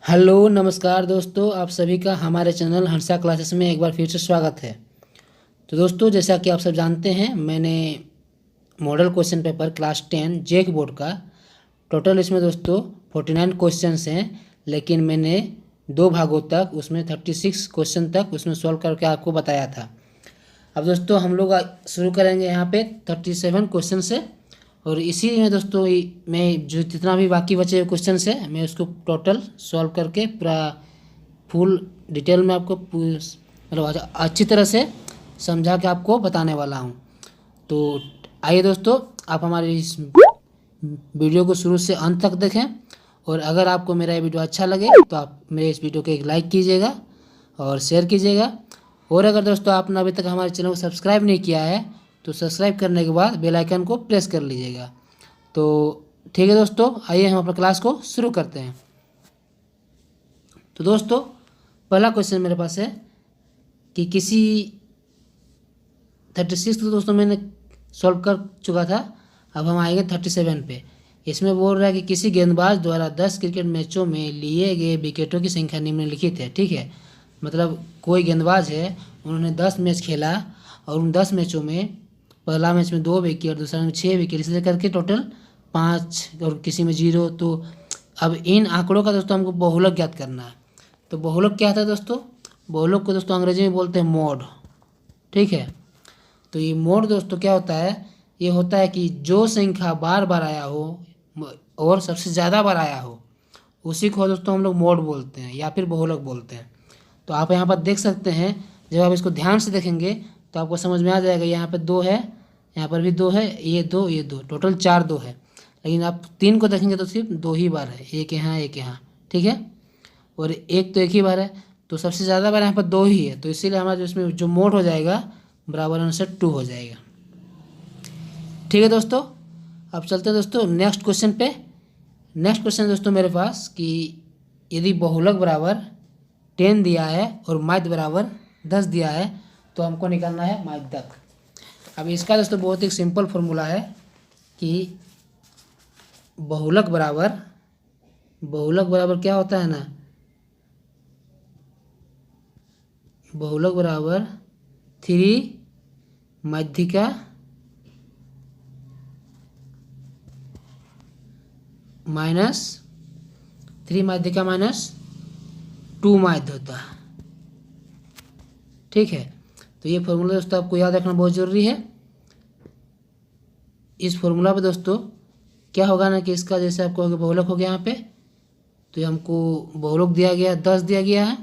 Hello नमस्कार दोस्तों, आप सभी का हमारे चैनल हंसा क्लासेस में एक बार फिर से स्वागत है। तो दोस्तों, जैसा कि आप सब जानते हैं, मैंने मॉडल क्वेश्चन पेपर क्लास 10 जेक बोर्ड का टोटल इसमें दोस्तों 49 क्वेश्चंस हैं, लेकिन मैंने 2 भागों तक उसमें 36 क्वेश्चन तक उसमें सॉल्व करके आपको बताया था। अब दोस्तों हम लोग शुरू करेंगे यहाँ पे 37 क्वेश्चन से, और इसी में दोस्तों मैं जो जितना भी बाकी बचे हुए क्वेश्चन है मैं उसको टोटल सॉल्व करके पूरा फुल डिटेल में आपको मतलब अच्छी तरह से समझा के आपको बताने वाला हूँ। तो आइए दोस्तों, आप हमारे इस वीडियो को शुरू से अंत तक देखें, और अगर आपको मेरा ये वीडियो अच्छा लगे तो आप मेरे इस वीडियो को एक लाइक कीजिएगा और शेयर कीजिएगा। और अगर दोस्तों आपने अभी तक हमारे चैनल को सब्सक्राइब नहीं किया है तो सब्सक्राइब करने के बाद बेल आइकन को प्रेस कर लीजिएगा। तो ठीक है दोस्तों, आइए हम अपना क्लास को शुरू करते हैं। तो दोस्तों पहला क्वेश्चन मेरे पास है कि किसी 36 तो दोस्तों मैंने सॉल्व कर चुका था। अब हम आएंगे 37 पे। इसमें बोल रहा है कि किसी गेंदबाज द्वारा 10 क्रिकेट मैचों में लिए गए विकेटों की संख्या निम्नलिखित है। ठीक है, मतलब कोई गेंदबाज है, उन्होंने 10 मैच खेला और उन 10 मैचों में पहला मैच में 2 विकेट, दूसरा में 6 विकेट, इसलिए करके टोटल 5 और किसी में 0। तो अब इन आंकड़ों का दोस्तों हमको बहुलक ज्ञात करना है। तो बहुलक क्या था दोस्तों? बहुलक को दोस्तों अंग्रेजी में बोलते हैं मोड। ठीक है, तो ये मोड दोस्तों क्या होता है? ये होता है कि जो संख्या बार बार आया हो और सबसे ज़्यादा बार आया हो उसी को दोस्तों हम लोग मोड बोलते हैं या फिर बहुलक बोलते हैं। तो आप यहाँ पर देख सकते हैं, जब आप इसको ध्यान से देखेंगे तो आपको समझ में आ जाएगा। यहाँ पे 2 है, यहाँ पर भी 2 है, ये 2, ये 2, टोटल 4 2 है। लेकिन आप 3 को देखेंगे तो सिर्फ 2 ही बार है, एक यहाँ एक यहाँ। ठीक है, और एक तो एक ही बार है, तो सबसे ज़्यादा बार यहाँ पर 2 ही है, तो इसीलिए हमारा इसमें जो मोड हो जाएगा बराबर आंसर 2 हो जाएगा। ठीक है दोस्तों, अब चलते हैं दोस्तों नेक्स्ट क्वेश्चन पे। नेक्स्ट क्वेश्चन दोस्तों मेरे पास कि यदि बहुलक बराबर 10 दिया है और माध्य बराबर 10 दिया है तो हमको निकालना है माध्यक। अब इसका दोस्तों बहुत ही सिंपल फॉर्मूला है कि बहुलक बराबर क्या होता है ना, बहुलक बराबर 3 माध्यिका माइनस 3 माध्यिका माइनस 2 माध्य होता है। ठीक है, तो ये फॉर्मूला दोस्तों आपको याद रखना बहुत ज़रूरी है। इस फॉर्मूला पे दोस्तों क्या होगा ना कि इसका जैसे आपको बहुलक हो गया यहाँ पे, तो हमको बहुलक दिया गया 10 दिया गया है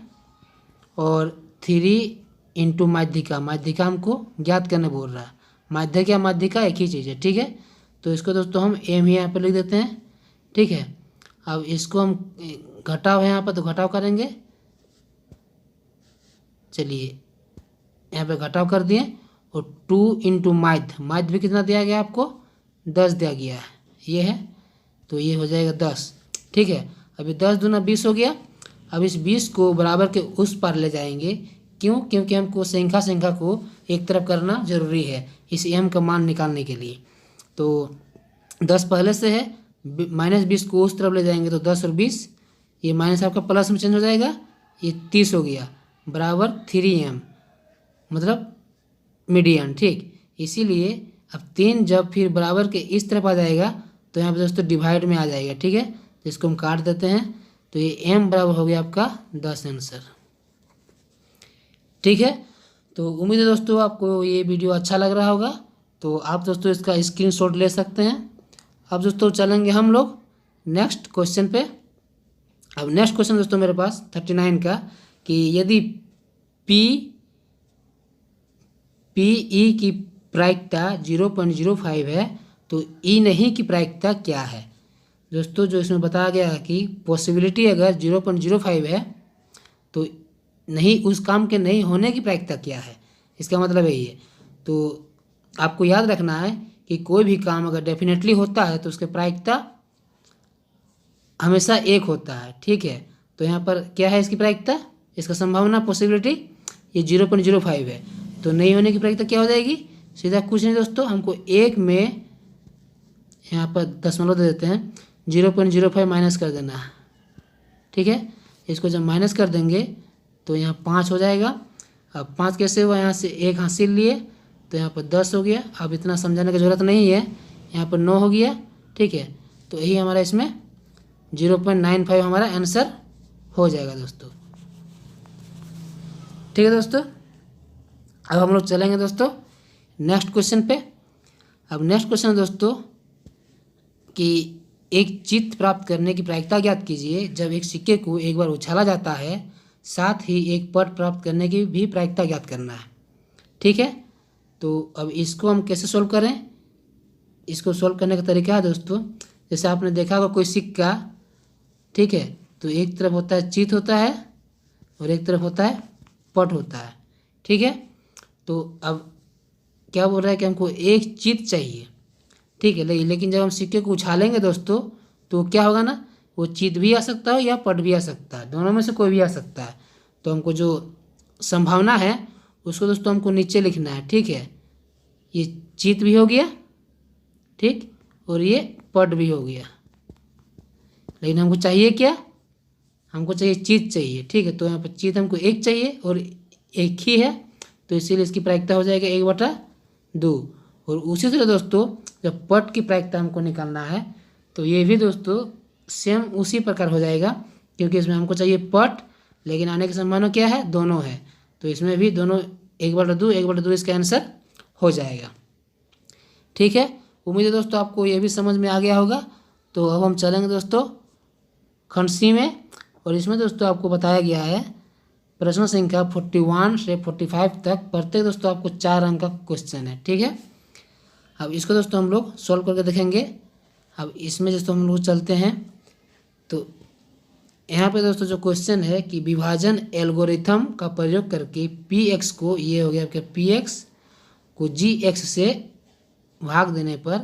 और 3 इंटू माध्यिका हमको ज्ञात करने बोल रहा है। माध्यक या माध्यिका एक ही चीज़ है। ठीक है, तो इसको दोस्तों हम एम ही यहाँ पर लिख देते हैं। ठीक है, अब इसको हम घटाव है यहाँ पर तो घटाव करेंगे। चलिए यहाँ पे घटाव कर दिए, और 2 इंटू माध्य भी कितना दिया गया आपको? 10 दिया गया है, ये है, तो ये हो जाएगा 10। ठीक है, अभी 10 दूना 20 हो गया। अब इस 20 को बराबर के उस पार ले जाएंगे। क्यों? क्योंकि हमको संख्या को एक तरफ करना जरूरी है इस m का मान निकालने के लिए। तो 10 पहले से है, -20 को उस तरफ ले जाएंगे तो 10 और 20, ये माइनस आपका प्लस में चेंज हो जाएगा, ये 30 हो गया, बराबर 3m, मतलब मीडियन। ठीक, इसीलिए अब 3 जब फिर बराबर के इस तरफ आ जाएगा तो यहाँ पे दोस्तों डिवाइड में आ जाएगा। ठीक है, तो इसको हम काट देते हैं, तो ये m बराबर हो गया आपका 10 आंसर। ठीक है, तो उम्मीद है दोस्तों आपको ये वीडियो अच्छा लग रहा होगा, तो आप दोस्तों इसका स्क्रीनशॉट ले सकते हैं। अब दोस्तों चलेंगे हम लोग नेक्स्ट क्वेश्चन पे। अब नेक्स्ट क्वेश्चन दोस्तों मेरे पास 39 का कि यदि पी की प्रायिकता 0.05 है तो ई नहीं की प्रायिकता क्या है? दोस्तों जो इसमें बताया गया है कि पॉसिबिलिटी अगर 0.05 है तो नहीं, उस काम के नहीं होने की प्रायिकता क्या है, इसका मतलब यही है। तो आपको याद रखना है कि कोई भी काम अगर डेफिनेटली होता है तो उसकी प्रायिकता हमेशा 1 होता है। ठीक है, तो यहाँ पर क्या है इसकी प्रायिकता, इसका संभावना पॉसिबिलिटी ये 0.05 है, तो नहीं होने की प्रायिकता क्या हो जाएगी? सीधा कुछ नहीं दोस्तों, हमको 1 में यहाँ पर दशमलव दे देते हैं, 0.05 माइनस कर देना है। ठीक है, इसको जब माइनस कर देंगे तो यहाँ 5 हो जाएगा। अब 5 कैसे हुआ, यहाँ से एक हासिल लिए तो यहाँ पर 10 हो गया। अब इतना समझाने की ज़रूरत नहीं है, यहाँ पर 9 हो गया। ठीक है, तो यही हमारा इसमें 0.95 हमारा आंसर हो जाएगा दोस्तों। ठीक है दोस्तों, अब हम लोग चलेंगे दोस्तों नेक्स्ट क्वेश्चन पे। अब नेक्स्ट क्वेश्चन दोस्तों कि एक चित्त प्राप्त करने की प्रायिकता ज्ञात कीजिए जब एक सिक्के को एक बार उछाला जाता है, साथ ही एक पट प्राप्त करने की भी प्रायिकता ज्ञात करना है। ठीक है, तो अब इसको हम कैसे सोल्व करें, इसको सोल्व करने का तरीका है दोस्तों, जैसे आपने देखा होगा कोई सिक्का, ठीक है, तो एक तरफ होता है चित्त होता है और एक तरफ होता है पट होता है। ठीक है, तो अब क्या बोल रहा है कि हमको एक चित्त चाहिए। ठीक है, लेकिन जब हम सिक्के को उछालेंगे दोस्तों तो क्या होगा ना, वो चित्त भी आ सकता है या पट भी आ सकता है, दोनों में से कोई भी आ सकता है। तो हमको जो संभावना है उसको दोस्तों हमको नीचे लिखना है। ठीक है, ये चित्त भी हो गया, ठीक, और ये पट भी हो गया, लेकिन हमको चाहिए क्या, हमको चाहिए चित्त चाहिए। ठीक है, तो यहाँ पर चित्त हमको एक चाहिए और एक ही है, तो इसीलिए इसकी प्रायिकता हो जाएगा 1/2। और उसी तरह दोस्तों जब पट की प्रायिकता हमको निकालना है तो ये भी दोस्तों सेम उसी प्रकार हो जाएगा, क्योंकि इसमें हमको चाहिए पट, लेकिन आने की संभावना क्या है, दोनों है, तो इसमें भी दोनों 1/2 इसका आंसर हो जाएगा। ठीक है, उम्मीद है दोस्तों आपको ये भी समझ में आ गया होगा। तो अब हम चलेंगे दोस्तों खंड सी में, और इसमें दोस्तों आपको बताया गया है प्रश्न संख्या 41 से 45 तक प्रत्येक दोस्तों आपको 4 अंक का क्वेश्चन है। ठीक है, अब इसको दोस्तों हम लोग सॉल्व करके देखेंगे। अब इसमें दोस्तों हम लोग चलते हैं, तो यहाँ पे दोस्तों जो क्वेश्चन है कि विभाजन एल्गोरिथम का प्रयोग करके px को, ये हो गया आपका px को gx से भाग देने पर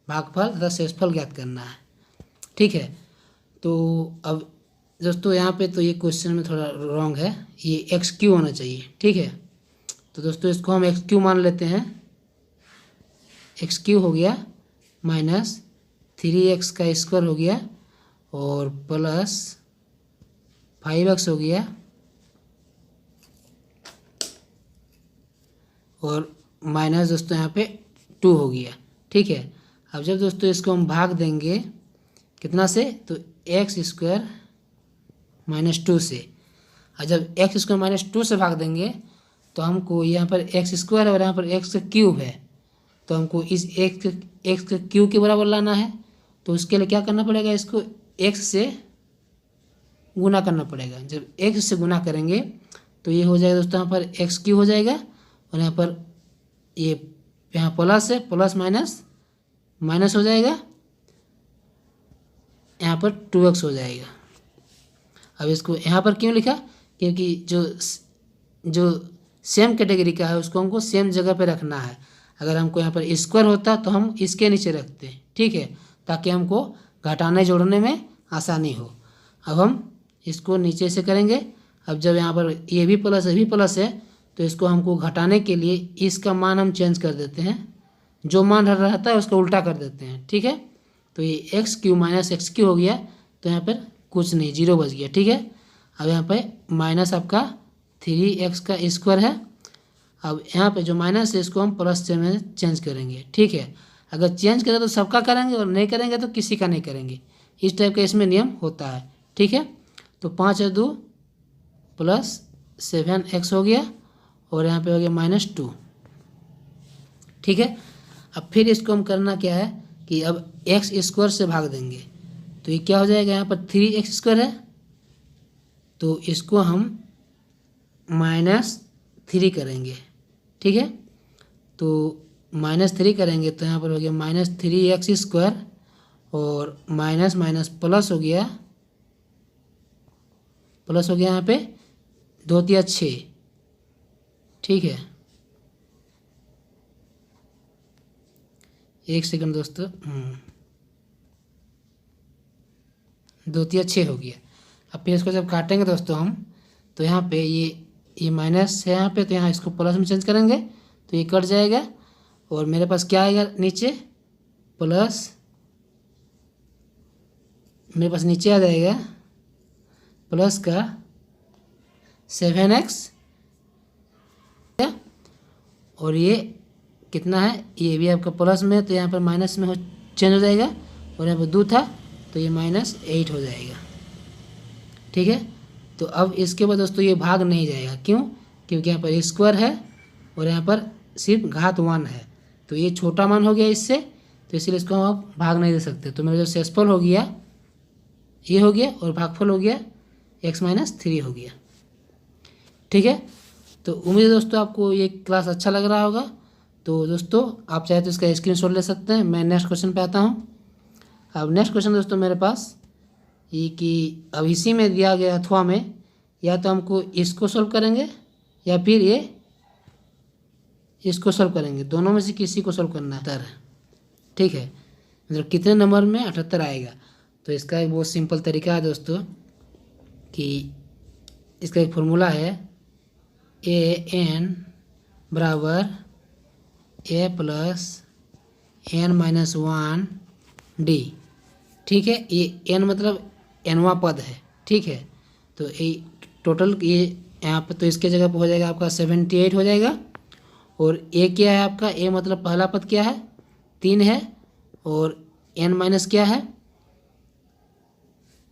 भागफल तथा शेषफल ज्ञात करना है। ठीक है, तो अब दोस्तों यहाँ पे तो ये क्वेश्चन में थोड़ा रॉन्ग है, ये एक्स क्यू होना चाहिए। ठीक है, तो दोस्तों इसको हम एक्स क्यू मान लेते हैं। एक्स क्यू हो गया माइनस 3x का स्क्वायर हो गया और प्लस 5x हो गया और माइनस दोस्तों यहाँ पे 2 हो गया। ठीक है, अब जब दोस्तों इसको हम भाग देंगे कितना से, तो एक्स स्क्वायर माइनस 2 से, और जब एक्स स्क्वायर माइनस 2 से भाग देंगे तो हमको यहाँ पर एक्स स्क्वायर और यहाँ पर एक्स का क्यूब है, तो हमको इस एक्स के क्यूब के बराबर लाना है। तो उसके लिए क्या करना पड़ेगा, इसको एक्स से गुना करना पड़ेगा। जब एक्स से गुना करेंगे तो ये हो जाएगा दोस्तों यहाँ पर एक्स क्यूब हो जाएगा, और यहाँ पर ये यहाँ प्लस है, प्लस माइनस माइनस हो जाएगा, यहाँ पर 2x हो जाएगा। अब इसको यहाँ पर क्यों लिखा, क्योंकि जो सेम कैटेगरी का है उसको हमको सेम जगह पे रखना है। अगर हमको यहाँ पर स्क्वायर होता तो हम इसके नीचे रखते हैं। ठीक है, ताकि हमको घटाने जोड़ने में आसानी हो। अब हम इसको नीचे से करेंगे। अब जब यहाँ पर ये भी प्लस है तो इसको हमको घटाने के लिए इसका मान हम चेंज कर देते हैं, जो मान रहता है उसको उल्टा कर देते हैं। ठीक है, तो ये x Q minus x Q हो गया, तो यहाँ पर कुछ नहीं, 0 बच गया। ठीक है, अब यहाँ पे माइनस आपका 3x का स्क्वायर है। अब यहाँ पे जो माइनस है इसको हम प्लस से में चेंज करेंगे। ठीक है, अगर चेंज करें तो सबका करेंगे और नहीं करेंगे तो किसी का नहीं करेंगे, इस टाइप का इसमें नियम होता है। ठीक है, तो 5 और 2 प्लस 7x हो गया और यहाँ पे हो गया -2। ठीक है, अब फिर इसको हम करना क्या है कि अब एक्स स्क्वायर से भाग देंगे, तो ये क्या हो जाएगा, यहाँ पर 3x स्क्वायर है तो इसको हम -3 करेंगे। ठीक है, तो -3 करेंगे तो यहाँ पर हो गया -3x स्क्वायर और माइनस माइनस प्लस हो गया यहाँ पे 2 3 6। ठीक है, एक सेकंड दोस्तों, 2 3 6 हो गया। अब फिर इसको जब काटेंगे दोस्तों हम, तो यहाँ पे ये माइनस है यहाँ पे, तो यहाँ इसको प्लस में चेंज करेंगे तो ये कट जाएगा और मेरे पास क्या आएगा नीचे, प्लस मेरे पास नीचे आ जाएगा प्लस का 7x, और ये कितना है, ये भी आपका प्लस में, तो यहाँ पर माइनस में चेंज हो जाएगा, और यहाँ पर 2 था तो ये -8 हो जाएगा। ठीक है, तो अब इसके बाद दोस्तों ये भाग नहीं जाएगा, क्यों? क्योंकि यहाँ पर स्क्वायर है और यहाँ पर सिर्फ घात 1 है, तो ये छोटा मान हो गया इससे, तो इसलिए इसको हम अब भाग नहीं दे सकते। तो मेरा जो शेषफल हो गया ये हो गया, और भागफल हो गया x-3 हो गया। ठीक है, तो उम्मीद है दोस्तों आपको ये क्लास अच्छा लग रहा होगा। तो दोस्तों आप चाहे तो इसका स्क्रीनशॉट ले सकते हैं। मैं नेक्स्ट क्वेश्चन पे आता हूँ। अब नेक्स्ट क्वेश्चन दोस्तों मेरे पास ये कि अब इसी में दिया गया अथवा में, या तो हमको इसको सॉल्व करेंगे या फिर ये इसको सॉल्व करेंगे, दोनों में से किसी को सॉल्व करना है। ठीक है, मतलब कितने नंबर में 78 आएगा। तो इसका एक बहुत सिंपल तरीका है दोस्तों कि इसका एक फॉर्मूला है an बराबर a प्लस n-1 d। ठीक है, ये n मतलब nवां पद है। ठीक है, तो ये टोटल ये यहाँ पर, तो इसके जगह पर हो जाएगा आपका 78 हो जाएगा। और a क्या है आपका, a मतलब पहला पद क्या है, 3 है, और n माइनस क्या है,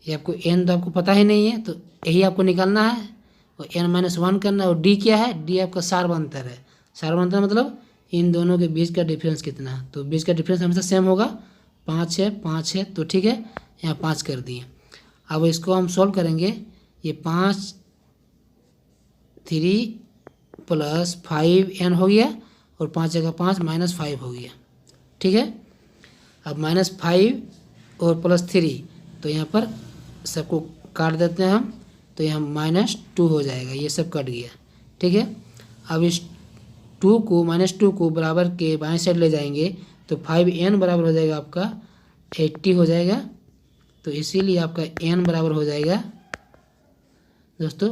ये आपको n तो आपको पता ही नहीं है, तो यही आपको निकालना है, और n-1 करना है। और d क्या है, d आपका सार्वंतर है। सार्वंतर मतलब इन दोनों के बीच का डिफरेंस कितना है, तो बीच का डिफरेंस हमेशा सेम होगा, 5 है 5 है, तो ठीक है यहाँ 5 कर दिए। अब इसको हम सॉल्व करेंगे, ये 5 3 प्लस 5n हो गया, और 5 जगह 5 -5 हो गया। ठीक है, अब -5 और +3, तो यहाँ पर सबको काट देते हैं हम, तो यहाँ -2 हो जाएगा, ये सब कट गया। ठीक है, अब इस -2 को बराबर के बाएं साइड ले जाएंगे, तो 5n बराबर हो जाएगा आपका 80 हो जाएगा। तो इसीलिए आपका n बराबर हो जाएगा दोस्तों,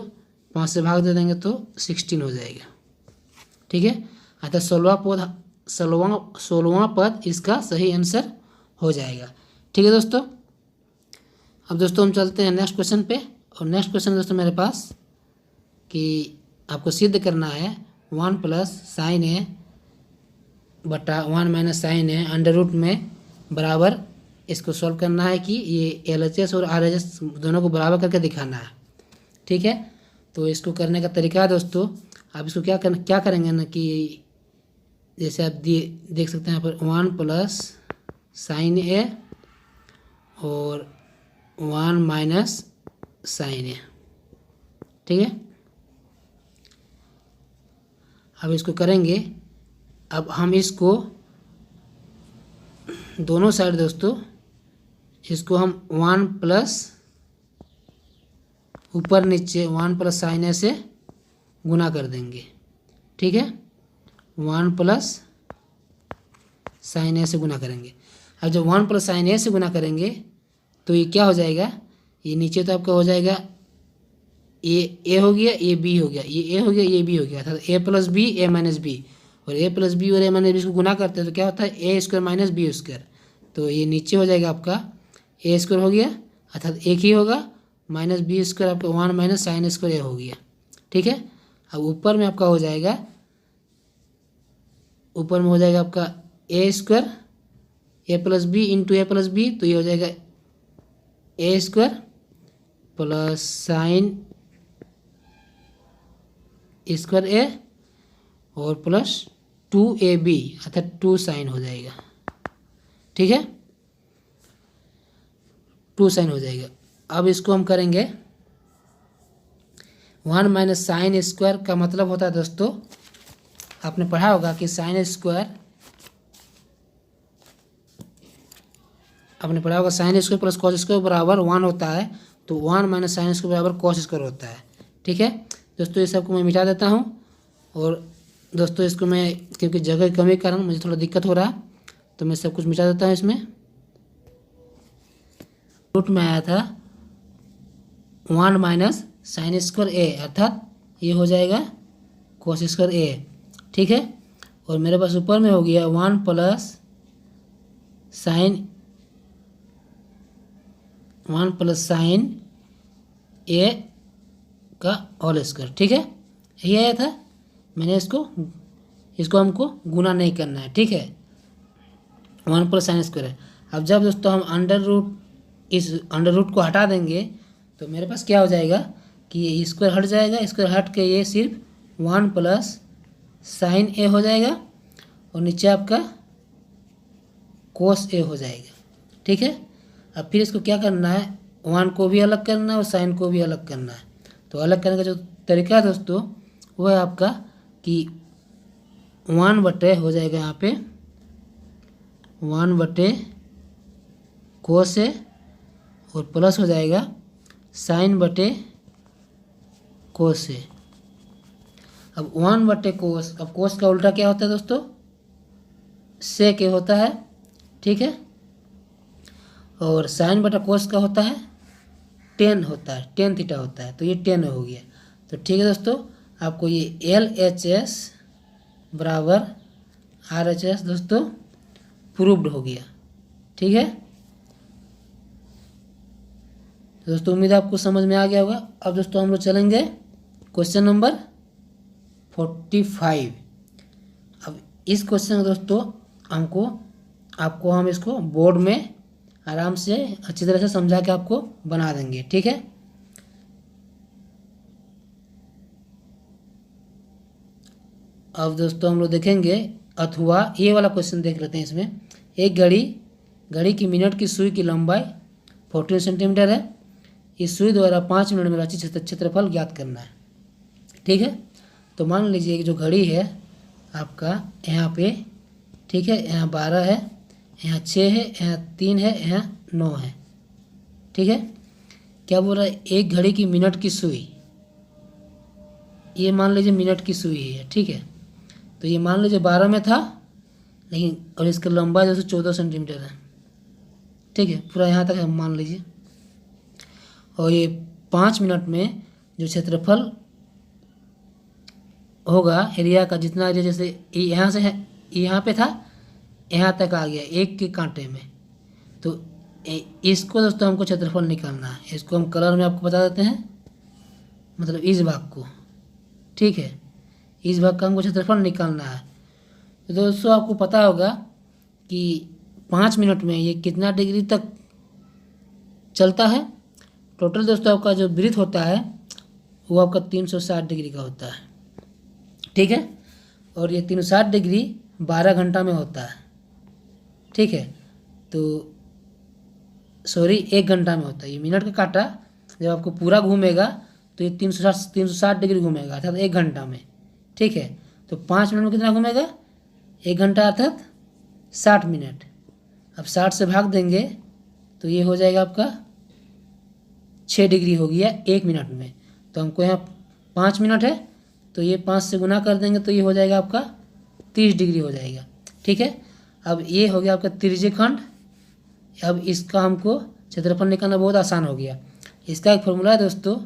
5 से भाग दे देंगे तो 16 हो जाएगा। ठीक है, अतः 16वां पद इसका सही आंसर हो जाएगा। ठीक है दोस्तों, अब दोस्तों हम चलते हैं नेक्स्ट क्वेश्चन पे। और नेक्स्ट क्वेश्चन दोस्तों मेरे पास कि आपको सिद्ध करना है 1 + sin a बटा 1 - sin a अंडर रूट में बराबर, इसको सॉल्व करना है कि ये LHS और RHS दोनों को बराबर करके दिखाना है। ठीक है, तो इसको करने का तरीका है दोस्तों, आप इसको क्या करेंगे ना कि जैसे आप देख सकते हैं यहाँ पर 1 + sin a और 1 - sin a। ठीक है, अब इसको करेंगे। अब हम इसको दोनों साइड दोस्तों, इसको हम 1 ऊपर नीचे 1 + sin a से गुना कर देंगे। ठीक है, 1 + sin a से गुना करेंगे। अब जब 1 + sin a से गुना करेंगे तो ये क्या हो जाएगा, ये नीचे तो आपका हो जाएगा ये a हो गया, ये b हो गया, ये a हो गया, ये b हो गया, अर्थात a + b a - b, और a + b और a - b इसको गुना करते हैं तो क्या होता है a² - b²। तो ये नीचे हो जाएगा आपका a² हो गया, अर्थात एक ही होगा, -b² आपका 1 - sin² a हो गया। ठीक है, अब ऊपर में आपका हो जाएगा, ऊपर में हो जाएगा आपका a² a + b × a + b, तो ये हो जाएगा a² + sin² a और प्लस 2ab अर्थात 2 sin हो जाएगा। ठीक है, 2 sin हो जाएगा। अब इसको हम करेंगे 1 - sin² का मतलब होता है दोस्तों, आपने पढ़ा होगा कि sin² आपने पढ़ा होगा sin² + cos² बराबर 1 होता है, तो 1 - sin² बराबर cos² होता है। ठीक है दोस्तों, ये सबको मैं मिटा देता हूँ। और दोस्तों इसको मैं, क्योंकि जगह की कमी के कारण मुझे थोड़ा दिक्कत हो रहा है, तो मैं सब कुछ मिटा देता हूँ। इसमें रूट में आया था 1 - sin² a, अर्थात ये हो जाएगा cos² a। ठीक है, और मेरे पास ऊपर में हो गया 1 + sin ए का होल स्क्वायर, ठीक है, यही आया था। मैंने इसको हमको गुना नहीं करना है, ठीक है, 1 प्लस साइन स्क्वायर है। अब जब दोस्तों हम इस अंडर रूट को हटा देंगे तो मेरे पास क्या हो जाएगा कि ये स्क्वायर हट जाएगा, स्क्वायर हट के ये सिर्फ 1 प्लस साइन ए हो जाएगा और नीचे आपका कोस ए हो जाएगा, ठीक है। अब फिर इसको क्या करना है, 1 को भी अलग करना है और साइन को भी अलग करना है। तो अलग करने का जो तरीका है दोस्तों वो है आपका कि 1 हो जाएगा यहाँ पे 1 कोस ए और प्लस हो जाएगा साइन कोस ए। अब 1 कोस, अब कोस का उल्टा क्या होता है दोस्तों, सेक ए होता है, ठीक है, और साइन कोस का होता है टेन होता है, टेन थीटा होता है, तो ये 10 हो गया। तो ठीक है दोस्तों, आपको ये LHS बराबर RHS दोस्तों प्रूव्ड हो गया, ठीक है। तो दोस्तों उम्मीद है आपको समझ में आ गया होगा। अब दोस्तों हम लोग चलेंगे क्वेश्चन नंबर 45। अब इस क्वेश्चन में दोस्तों हम इसको बोर्ड में आराम से अच्छी तरह से समझा के आपको बना देंगे, ठीक है। अब दोस्तों हम लोग देखेंगे, अथवा ये वाला क्वेश्चन देख लेते हैं। इसमें एक घड़ी की मिनट की सुई की लंबाई 14 सेंटीमीटर है। इस सुई द्वारा 5 मिनट में रचित क्षेत्रफल ज्ञात करना है, ठीक है। तो मान लीजिए कि जो घड़ी है आपका यहाँ पे, ठीक है, यहाँ 12 है, यहाँ 6 है, यहाँ 3 है, यहाँ 9 है, ठीक है। क्या बोल रहा है, एक घड़ी की मिनट की सुई, ये मान लीजिए मिनट की सुई है, ठीक है। तो ये मान लीजिए 12 में था, लेकिन और इसका लंबाई दोस्तों 14 सेंटीमीटर है, ठीक है, पूरा यहाँ तक है मान लीजिए। और ये 5 मिनट में जो क्षेत्रफल होगा एरिया का, जितना एरिया, जैसे यहाँ से है, यहाँ पे था, यहाँ तक आ गया एक के कांटे में, तो इसको दोस्तों हमको क्षेत्रफल निकालना है। इसको हम कलर में आपको बता देते हैं, मतलब इस भाग को, ठीक है, इस भाग का हमको क्षेत्रफल निकालना है। तो दोस्तों आपको पता होगा कि 5 मिनट में ये कितना डिग्री तक चलता है। टोटल दोस्तों आपका जो वृत्त होता है वो आपका 360 डिग्री का होता है, ठीक है। और ये 360 डिग्री 12 घंटा में होता है, ठीक है। तो सॉरी 1 घंटा में होता है। ये मिनट का कांटा जब आपको पूरा घूमेगा तो ये 360 डिग्री घूमेगा, अर्थात 1 घंटा में, ठीक है। तो 5 मिनट में कितना घूमेगा, 1 घंटा अर्थात 60 मिनट। अब 60 से भाग देंगे तो ये हो जाएगा आपका 6 डिग्री हो गया 1 मिनट में। तो हमको यहाँ 5 मिनट है, तो ये 5 से गुना कर देंगे तो ये हो जाएगा आपका 30 डिग्री हो जाएगा, ठीक है। अब ये हो गया आपका त्रिज्यीय खंड। अब इसका हमको क्षेत्रफल निकालना बहुत आसान हो गया। इसका एक फॉर्मूला है दोस्तों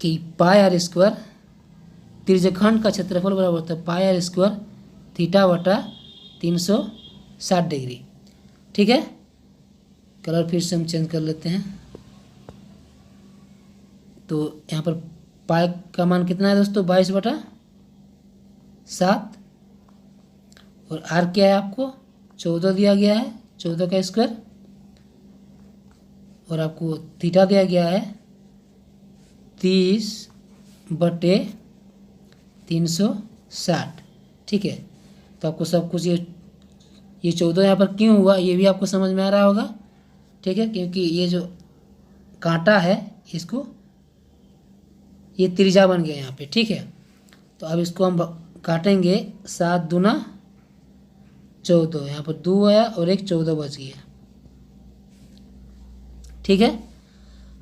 कि पाई आर स्क्वायर, त्रिज्यीय खंड का क्षेत्रफल बराबर होता है पाई आर स्क्वायर थीटा बटा 360 डिग्री, ठीक है। कलर फिर से हम चेंज कर लेते हैं। तो यहाँ पर पाई का मान कितना है दोस्तों, 22/7, और आर क्या है आपको 14 दिया गया है, 14 का स्क्वायर, और आपको थीटा दिया गया है 30/360, ठीक है। तो आपको सब कुछ ये 14 यहाँ पर क्यों हुआ ये भी आपको समझ में आ रहा होगा, ठीक है, क्योंकि ये जो कांटा है इसको ये त्रिज्या बन गया यहाँ पे, ठीक है। तो अब इसको हम काटेंगे 7 दूना 14, यहाँ पर 2 आया और एक 14 बच गया, ठीक है।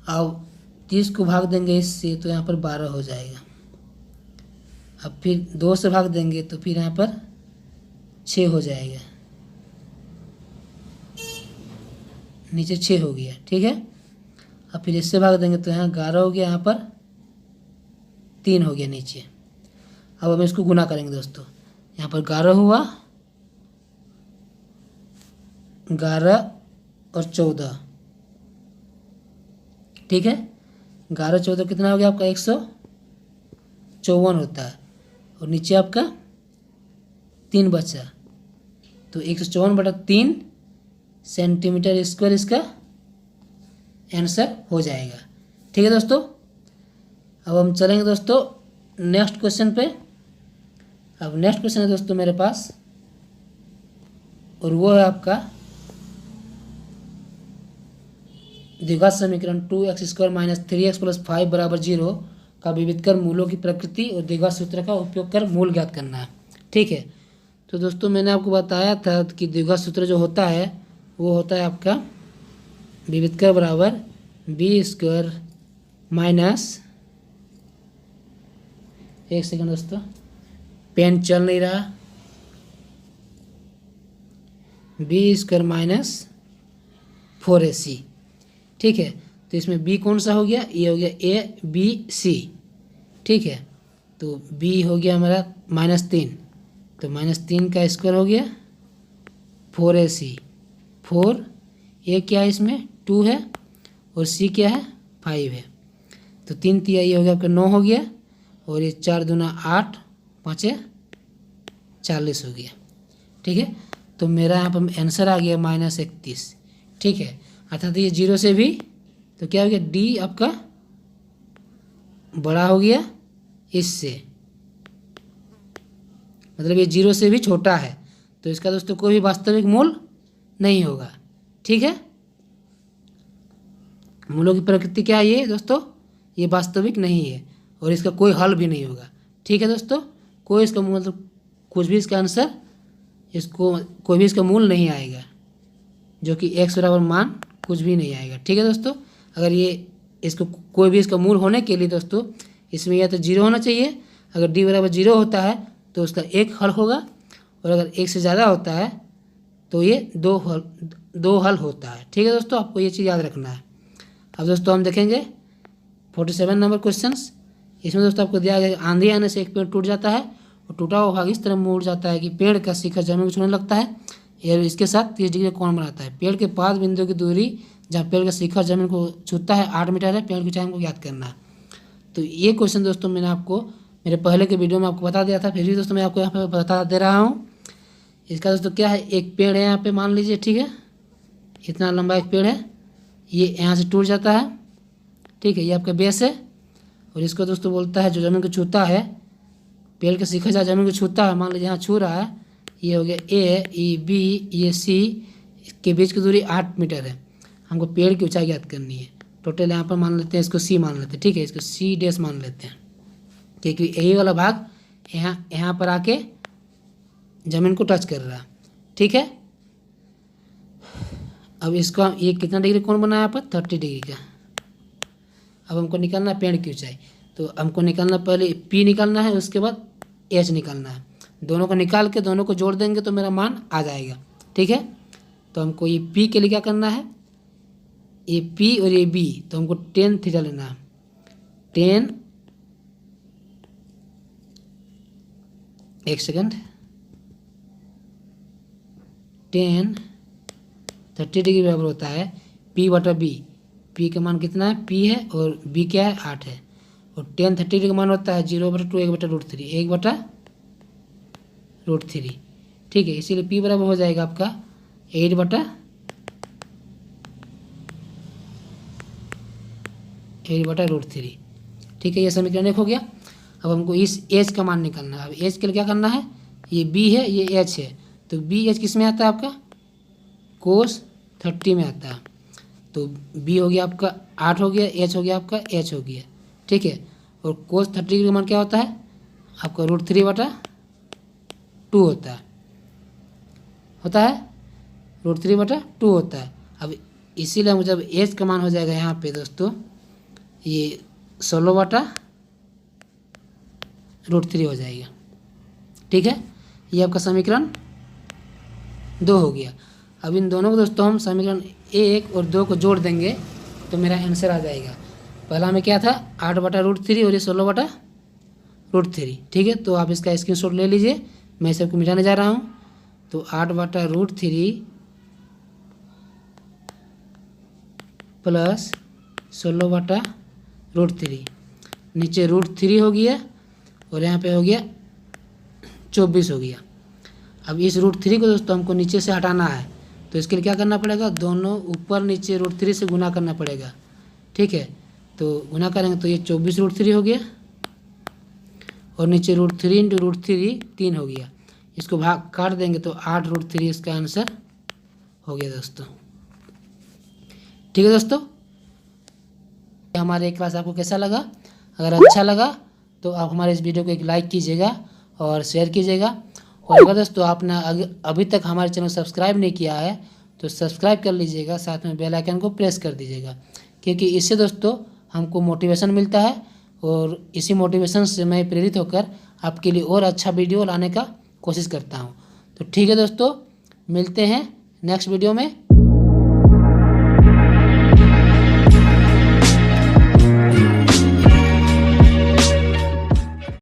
अब 30 को भाग देंगे इससे तो यहाँ पर 12 हो जाएगा। अब फिर 2 से भाग देंगे तो फिर यहाँ पर 6 हो जाएगा, नीचे 6 हो गया, ठीक है। अब फिर इससे भाग देंगे तो यहाँ 11 हो गया, यहाँ पर 3 हो गया नीचे। अब हम इसको गुना करेंगे दोस्तों, यहाँ पर 11 हुआ, 11 और 14, ठीक है। 11 14 कितना हो गया आपका 154 होता है, और नीचे आपका 3 बचा, तो 154/3 सेंटीमीटर स्क्वायर इसका आंसर हो जाएगा। ठीक है दोस्तों, अब हम चलेंगे दोस्तों नेक्स्ट क्वेश्चन पे। अब नेक्स्ट क्वेश्चन है दोस्तों मेरे पास, और वो है आपका द्विघात समीकरण 2x² - 3x + 5 = 0 का विविध कर मूलों की प्रकृति और द्विघात सूत्र का उपयोग कर मूल ज्ञात करना है। ठीक है, तो दोस्तों मैंने आपको बताया था कि द्विघात सूत्र जो होता है वो होता है आपका विविध कर बराबर b² माइनस, एक सेकंड दोस्तों पेन चल नहीं रहा, b² - 4ac। ठीक है, तो इसमें b कौन सा हो गया, ये हो गया ABC। ठीक है, तो b हो गया हमारा -3, तो -3 का स्क्वायर हो गया 4ac। 4 a क्या है इसमें 2 है, और c क्या है 5 है, तो 3 तिया ये हो गया आपका 9 हो गया, और ये 4 दूना 8 5 40 हो गया। ठीक है, तो मेरा यहाँ पर आंसर आ गया -31। ठीक है, अर्थात ये 0 से भी, तो क्या हो गया d आपका बड़ा हो गया इससे, मतलब ये 0 से भी छोटा है, तो इसका दोस्तों कोई भी वास्तविक मूल नहीं होगा। ठीक है, मूलों की प्रकृति क्या है ये दोस्तों, ये वास्तविक नहीं है, और इसका कोई हल भी नहीं होगा। ठीक है दोस्तों, कोई इसका मतलब कुछ भी इसका आंसर, इसको कोई भी इसका मूल नहीं आएगा, जो कि x बराबर मान कुछ भी नहीं आएगा। ठीक है दोस्तों, अगर ये इसको कोई भी इसका मूल होने के लिए दोस्तों इसमें या तो 0 होना चाहिए, अगर d बराबर 0 होता है तो उसका एक हल होगा, और अगर 1 से ज़्यादा होता है तो ये दो हल होता है। ठीक है दोस्तों, आपको ये चीज़ याद रखना है। अब दोस्तों हम देखेंगे 47 नंबर क्वेश्चंस। इसमें दोस्तों आपको दिया गया आंधी आने से एक पेड़ टूट जाता है, और टूटा हुआ भाग इस तरह मुड़ जाता है कि पेड़ का शिखर जमीन को छूने लगता है, और इसके साथ 30 डिग्री कोण बनाता है। पेड़ के 5 बिंदुओं की दूरी जहाँ पेड़ का शिखर जमीन को छूता है 8 मीटर है, पेड़ की ऊंचाई को ज्ञात करना है। तो ये क्वेश्चन दोस्तों मैंने आपको मेरे पहले के वीडियो में आपको बता दिया था, फिर भी दोस्तों मैं आपको यहाँ पे बता दे रहा हूँ। इसका दोस्तों क्या है, एक पेड़ है यहाँ पे मान लीजिए, ठीक है, इतना लंबा एक पेड़ है, ये यहाँ से टूट जाता है। ठीक है, ये आपका बेस है, और इसको दोस्तों बोलता है जो जमीन को छूता है, पेड़ का शिखर जहाँ जमीन को छूता है, मान लीजिए यहाँ छू रहा है, ये हो गया A, ये B, ये C, के बीच की दूरी 8 मीटर है। हमको पेड़ की ऊंचाई ज्ञात करनी है। टोटल यहाँ पर मान लेते हैं, इसको C मान लेते हैं। ठीक है, इसको C' मान लेते हैं, क्योंकि यही वाला भाग यहाँ पर आके जमीन को टच कर रहा है। ठीक है, अब इसका ये कितना डिग्री कोण बनाया यहाँ पर 30 डिग्री का। अब हमको निकालना है पेड़ की ऊंचाई, तो हमको निकालना पहले P निकालना है, उसके बाद H निकालना है। दोनों को निकाल के दोनों को जोड़ देंगे तो मेरा मान आ जाएगा। ठीक है, तो हमको ये P के लिए क्या करना है, ये P और ये B, तो हमको tan थीटा लेना है। tan, एक सेकंड, tan 30 डिग्री बराबर होता है P/B। P का मान कितना है, P है, और B क्या है 8 है, और tan 30 डिग्री का मान होता है 0/2 1/√3 1/√3। ठीक है, इसीलिए P बराबर हो जाएगा आपका 8/√3। ठीक है, ये समीकरण 1 हो गया। अब हमको इस H का मान निकालना है। अब H के लिए क्या करना है, ये B है, ये H है, तो BH किस में आता है आपका cos 30 में आता है, तो B हो गया आपका 8 हो गया, H हो गया आपका H हो गया। ठीक है, और cos 30 का मान क्या होता है आपका √3/2 होता है, √3/2 होता है। अब इसीलिए हम जब H का मान हो जाएगा यहाँ पे दोस्तों ये 16/√3 हो जाएगा। ठीक है, ये आपका समीकरण 2 हो गया। अब इन दोनों को दोस्तों हम समीकरण 1 और 2 को जोड़ देंगे तो मेरा आंसर आ जाएगा। पहला में क्या था 8/√3 और ये 16/√3। ठीक है, तो आप इसका स्क्रीनशॉट ले लीजिए, मैं सबको मिटाने जा रहा हूँ। तो 8/√3 प्लस 16/√3, नीचे √3 हो गया और यहाँ पे हो गया 24 हो गया। अब इस √3 को दोस्तों हमको नीचे से हटाना है, तो इसके लिए क्या करना पड़ेगा, दोनों ऊपर नीचे √3 से गुना करना पड़ेगा। ठीक है, तो गुना करेंगे तो ये 24√3 हो गया और नीचे √3 × √3 3 हो गया। इसको भाग काट देंगे तो 8√3 इसका आंसर हो गया दोस्तों। ठीक है दोस्तों, हमारे क्लास आपको कैसा लगा? अगर अच्छा लगा तो आप हमारे इस वीडियो को एक लाइक कीजिएगा और शेयर कीजिएगा। और अगर दोस्तों आपने अभी तक हमारे चैनल सब्सक्राइब नहीं किया है तो सब्सक्राइब कर लीजिएगा, साथ में बेल आइकन को प्रेस कर दीजिएगा, क्योंकि इससे दोस्तों हमको मोटिवेशन मिलता है और इसी मोटिवेशन से मैं प्रेरित होकर आपके लिए और अच्छा वीडियो लाने का कोशिश करता हूँ। तो ठीक है दोस्तों, मिलते हैं नेक्स्ट वीडियो में।